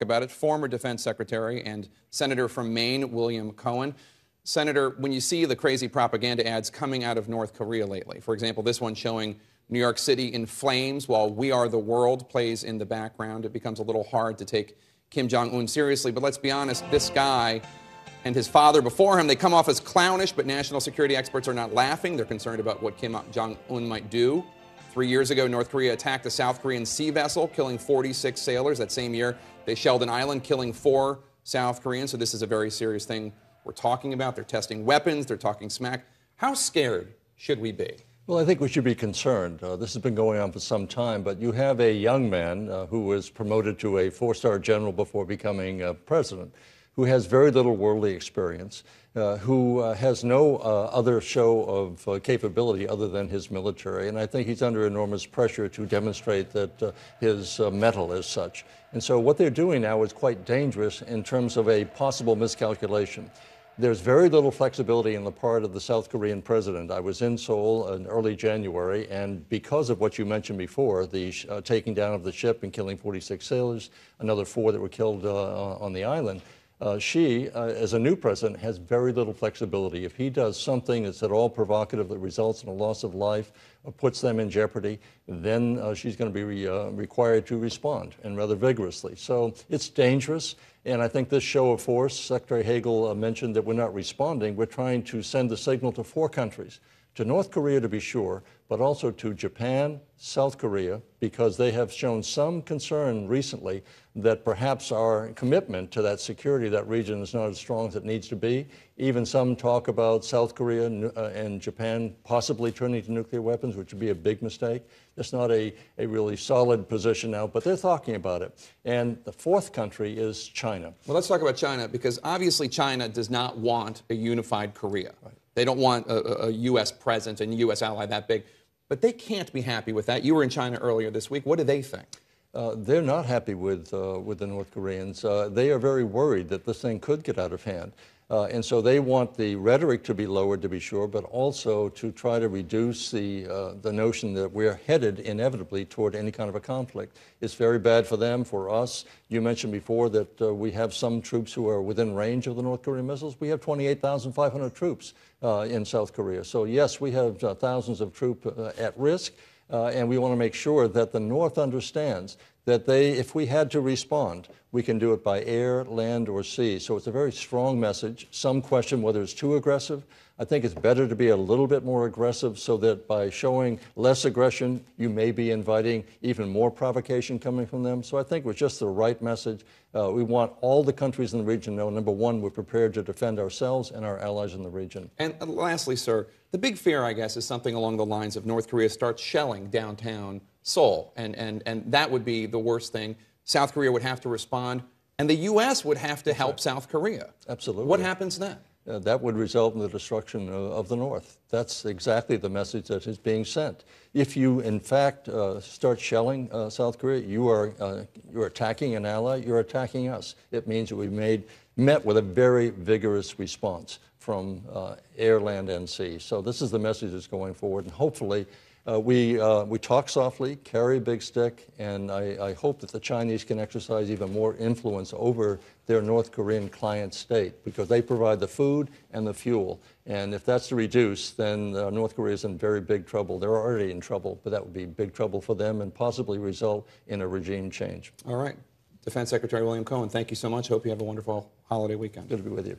About it, former Defense Secretary and Senator from Maine, William Cohen. Senator, when you see the crazy propaganda ads coming out of North Korea lately, for example, this one showing New York City in flames while We Are the World plays in the background, it becomes a little hard to take Kim Jong-un seriously. But let's be honest, this guy and his father before him, they come off as clownish, but national security experts are not laughing. They're concerned about what Kim Jong-un might do. 3 years ago, North Korea attacked a South Korean sea vessel, killing 46 sailors. That same year, they shelled an island, killing 4 South Koreans. So this is a very serious thing we're talking about. They're testing weapons. They're talking smack. How scared should we be? Well, I think we should be concerned. This has been going on for some time, but you have a young man who was promoted to a 4-star general before becoming president, who has very little worldly experience, who has no other show of capability other than his military. And I think he's under enormous pressure to demonstrate that his mettle is such. And so what they're doing now is quite dangerous in terms of a possible miscalculation. There's very little flexibility on the part of the South Korean president. I was in Seoul in early January, and because of what you mentioned before, the taking down of the ship and killing 46 sailors, another 4 that were killed on the island, she, as a new president, has very little flexibility. If he does something that's at all provocative that results in a loss of life or puts them in jeopardy, then she's going to be required to respond, and rather vigorously. So it's dangerous, and I think this show of force, Secretary Hagel mentioned that we're not responding. We're trying to send the signal to 4 countries. To North Korea, to be sure, but also to Japan, South Korea, because they have shown some concern recently that perhaps our commitment to that security of that region is not as strong as it needs to be. Even some talk about South Korea and Japan possibly turning to nuclear weapons, which would be a big mistake. It's not a really solid position now, but they're talking about it. And the 4th country is China. Well, let's talk about China, because obviously China does not want a unified Korea. Right. They don't want a U.S. presence and U.S. ally that big. But they can't be happy with that. You were in China earlier this week. What do they think? They're not happy with the North Koreans. They are very worried that this thing could get out of hand. And so they want the rhetoric to be lowered, to be sure, but also to try to reduce the notion that we're headed inevitably toward any kind of a conflict. It's very bad for them, for us. You mentioned before that we have some troops who are within range of the North Korean missiles. We have 28,500 troops in South Korea. So yes, we have thousands of troops at risk, and we want to make sure that the North understands that if we had to respond, we can do it by air, land, or sea. So it's a very strong message. Some question whether it's too aggressive. I think it's better to be a little bit more aggressive so that by showing less aggression, you may be inviting even more provocation coming from them. So I think it was just the right message. We want all the countries in the region to know, number one, we're prepared to defend ourselves and our allies in the region. And lastly, sir, the big fear, I guess, is something along the lines of North Korea starts shelling downtown Seoul, and that would be the worst thing. South Korea would have to respond, and the U.S. would have to help South Korea. Absolutely. What happens then? That would result in the destruction of the North. That's exactly the message that is being sent. If you, in fact, start shelling South Korea, you're attacking an ally, you're attacking us. It means that we met with a very vigorous response from air, land, and sea. So this is the message that's going forward, and hopefully we talk softly, carry a big stick, and I hope that the Chinese can exercise even more influence over their North Korean client state, because they provide the food and the fuel. And if that's to reduce, then North Korea is in very big trouble. They're already in trouble, but that would be big trouble for them and possibly result in a regime change. All right. Defense Secretary William Cohen, thank you so much. Hope you have a wonderful holiday weekend. Good to be with you.